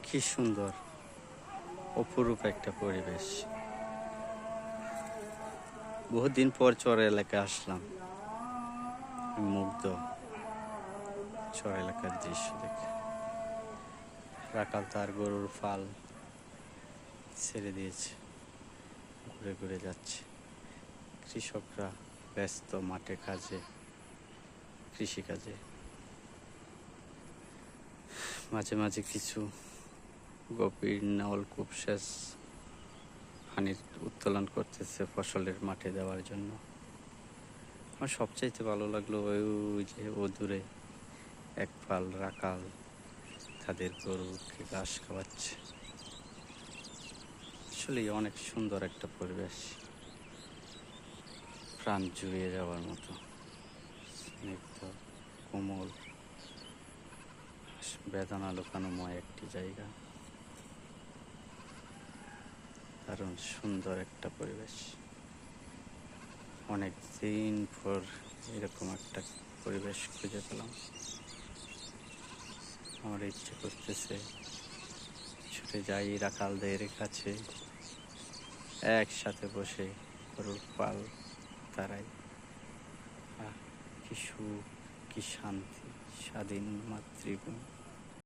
কি সুন্দর অপরূপ একটা পরিবেশ। বহুদিন পর চর এলাকায় আসলাম, মুগ্ধ চর এলাকার দৃশ্য দেখে। রাখাল তার গরুর ফাল ছেড়ে দিয়েছে, ঘুরে ঘুরে যাচ্ছে। কৃষকরা ব্যস্ত মাঠে কাজে, কৃষিকাজে। মাঝে মাঝে কিছু গভীর নলকূপ সেচ পানির উত্তোলন করতেছে ফসলের মাঠে দেওয়ার জন্য। আমার সবচাইতে ভালো লাগলো ওই যে দূরে এক পাল রাখাল তাদের গরুকে ঘাস খাওয়াচ্ছে। আসলে অনেক সুন্দর একটা পরিবেশ, প্রাণ জুড়িয়ে যাওয়ার মতো। স্নিগ্ধ, কোমল, বেদনা লুকানোময় একটি জায়গা। দারুণ সুন্দর একটা পরিবেশ। অনেক দিন পর এরকম একটা পরিবেশ খুঁজে পেলাম। আমার ইচ্ছে করতেছে ছুটে যাই রাখালদের কাছে, একসাথে বসে গরুর পাল তারাই। কি সুখ, কি শান্তি, স্বাধীন মাতৃভূমি।